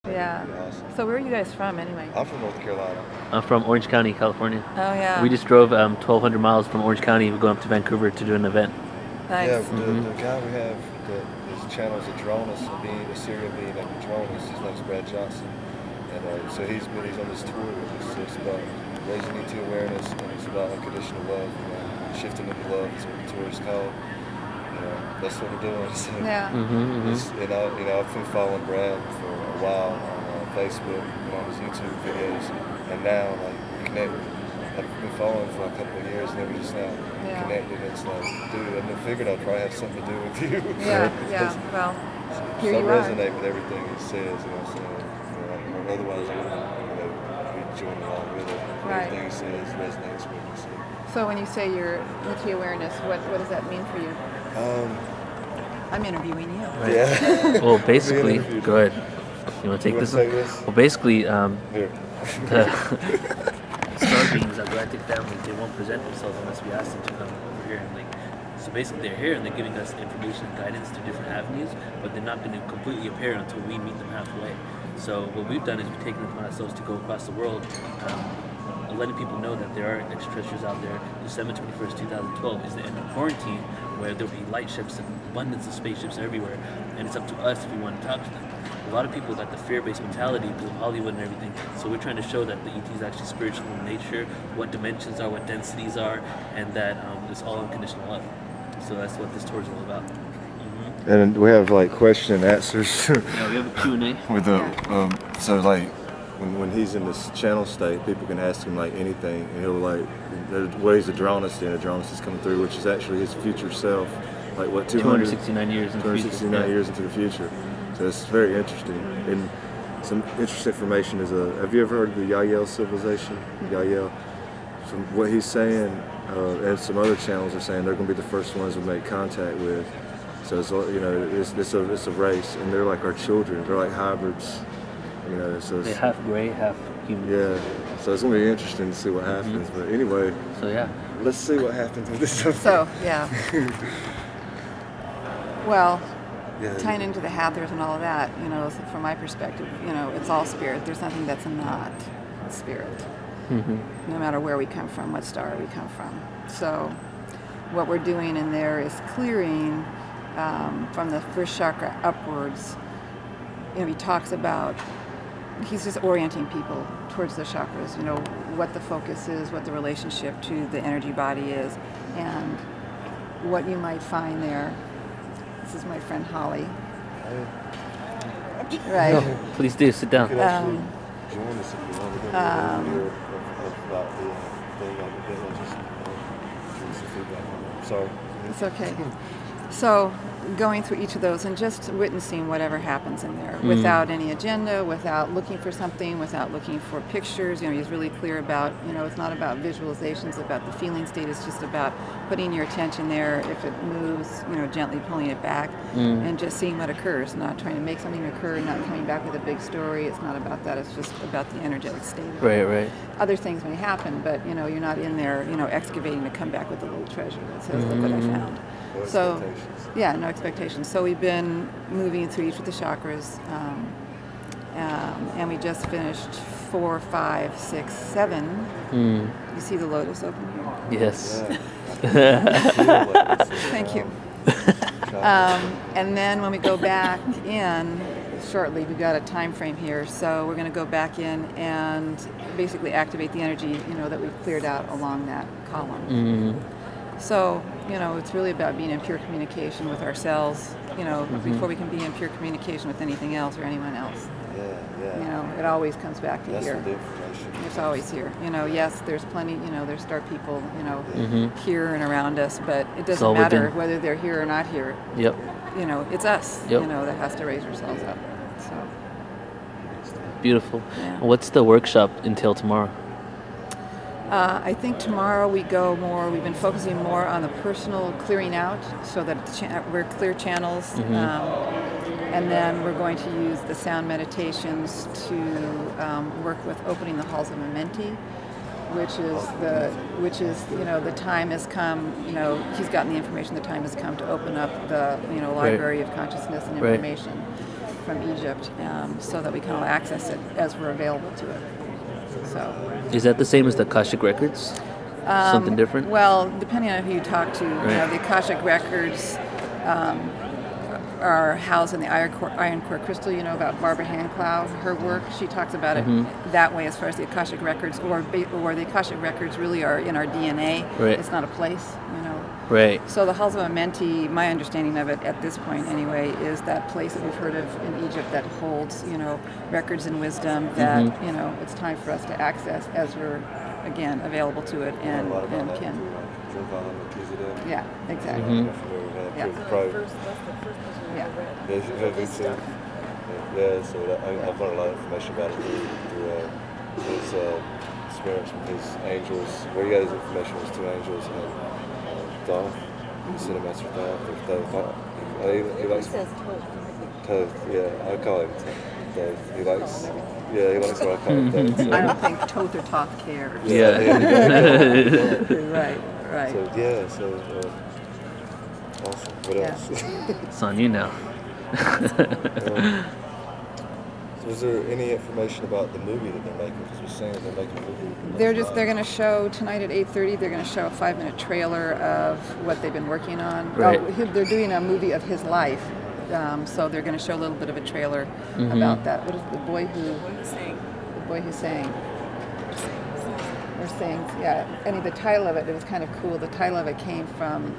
Yeah. That'd be awesome. So where are you guys from anyway? I'm from North Carolina. I'm from Orange County, California. Oh yeah. We just drove 1,200 miles from Orange County. We're going up to Vancouver to do an event. Nice. Yeah, the guy we have that his channel's Adronis, a serial being named Adronis. His name's Brad Johnson, and so he's on this tour with us. So it's about raising ET awareness, and it's about unconditional love, shifting into love. Is what the tour is called. That's what we're doing. So Yeah. and I've been following Brad for a while on Facebook and on his YouTube videos, and now like we connected. I've been following for a couple of years, and then we just now connected. It's like, dude, I figured I'd probably have something to do with you. Yeah, yeah. Well, here so you I are. resonate with everything he says, so otherwise I wouldn't be joining along with it. Right. Everything he says resonates with me. So when you say your ET awareness, what does that mean for you? I'm interviewing you. Right. Yeah. Well, basically, go ahead. You want to take this one? Well, basically, Here. Star beings, our galactic family, they won't present themselves unless we ask them to come over here. And so basically they're here and they're giving us information and guidance to different avenues, but they're not going to completely appear until we meet them halfway. So what we've done is we've taken it upon ourselves to go across the world, letting people know that there are extraterrestrials out there. December 21st, 2012 is the end of quarantine, where there'll be light ships and abundance of spaceships everywhere, and it's up to us if we want to talk to them. A lot of people got the fear-based mentality because of Hollywood and everything, so we're trying to show that the ET is actually spiritual in nature, what dimensions are, what densities are, and that it's all unconditional love. So that's what this tour is all about. And we have like question and answers. Yeah, we have a Q&A. With the so like when he's in this channel state, people can ask him like anything, and he'll like ways Adronis, and Adronis is coming through, which is actually his future self, like what 269 years in the future. 269 years into the future. So it's very interesting. And some interesting information is have you ever heard of the Yael civilization? Yael. From what he's saying, and some other channels are saying they're going to be the first ones we make contact with. So it's it's a race, and they're like our children. They're like hybrids. So they're half gray, half human. Yeah. So it's going to be interesting to see what happens. But anyway. So yeah. Let's see what happens with this. So yeah. Well. Tying into the Hathors and all of that, from my perspective, it's all spirit. There's nothing that's not spirit. No matter where we come from, what star we come from. So what we're doing in there is clearing from the first chakra upwards. He talks about, he's just orienting people towards the chakras, what the focus is, what the relationship to the energy body is, and what you might find there. This is my friend Holly. Right. No, please do, sit down. Join us if you want to about the thing on the video. Just give us some feedback. Sorry. It's okay. So going through each of those and just witnessing whatever happens in there without any agenda, without looking for something, without looking for pictures. He's really clear about, it's not about visualizations, about the feeling state. It's just about putting your attention there. If it moves, gently pulling it back and just seeing what occurs, not trying to make something occur, not coming back with a big story. It's not about that. It's just about the energetic state. Right. Other things may happen, but, you're not in there, excavating to come back with a little treasure that says, look what I found. So, yeah, no expectations. So we've been moving through each of the chakras, and we just finished 4, 5, 6, 7. You see the lotus open here? Yes. Thank you. And then when we go back in shortly, we've got a time frame here, so we're going to go back in and basically activate the energy, that we've cleared out along that column. So, it's really about being in pure communication with ourselves, before we can be in pure communication with anything else or anyone else. Yeah. It always comes back to That's here. the information. It's always here. Yes, there's plenty, there's star people, here and around us, but it doesn't matter whether they're here or not here. Yep. It's us, that has to raise ourselves up. So. Beautiful. Yeah. What's the workshop entail tomorrow? I think tomorrow we've been focusing more on the personal clearing out so that we're clear channels. And then we're going to use the sound meditations to work with opening the halls of Mementi, which is the time has come, he's gotten the information, the time has come to open up the, library of consciousness and information. from Egypt, so that we can all access it as we're available to it. So. Is that the same as the Akashic Records? Something different? Well, depending on who you talk to, the Akashic Records are housed in the iron core crystal. You know about Barbara Handclough, her work. She talks about it that way, as far as the Akashic Records, or the Akashic Records really are in our DNA. Right. It's not a place, Right. So the halls of Amenti, my understanding of it at this point anyway, is that place that we've heard of in Egypt that holds, records and wisdom that, it's time for us to access as we're, again, available to it and can. Yeah, exactly. Yeah. Yeah. Yeah, so I've learned a lot of information about it through his experience with his angels. Where he got his information was two angels and Thoth. He sent a message Thoth. He likes Thoth. Yeah, I call him Thoth. He likes what I call him Thoth. So. I don't think Thoth or Thoth cares. Yeah. Right. So awesome. What else? It's on you now. So is there any information about the movie that they're making? Because we're saying that they're making a movie. They're going to show tonight at 8:30. They're going to show a 5-minute trailer of what they've been working on. Right. They're doing a movie of his life, so they're going to show a little bit of a trailer about that. What is the boy who sang? The boy who sang. Or sings, yeah. And the title of it was kind of cool. The title of it came from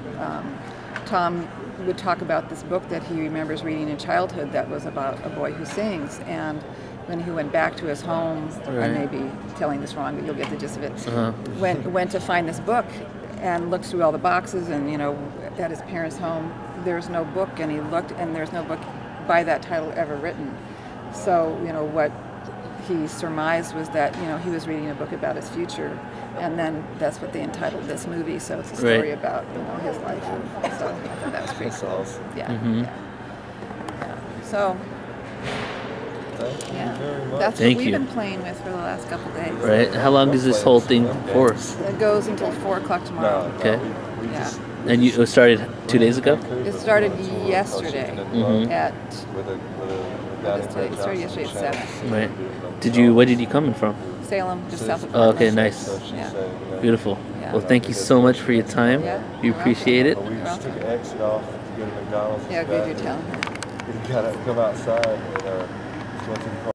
Tom would talk about this book that he remembers reading in childhood that was about a boy who sings, and when he went back to his home, I may be telling this wrong, but you'll get the gist of it, went to find this book and looked through all the boxes, and at his parents' home there's no book, and he looked and there's no book by that title ever written. So what he surmised was that he was reading a book about his future, and then that's what they entitled this movie. So it's a story about his life. And so I thought that was pretty cool. Awesome. Yeah. So that's Thank what we've you. been playing with for the last couple days. Right. How long is this whole thing for? It goes until 4 o'clock tomorrow. Okay. Yeah. And you started 2 days ago? It started yesterday at. It started yesterday at 7. Right. Where did you come in from? Salem, just south of Oh, okay, Portland. nice. Yeah. Beautiful. Yeah. Well, thank you so much for your time. Yeah. We appreciate it. We just took an exit off to go to McDonald's. Yeah, good, you're telling her. We gotta come outside and went to the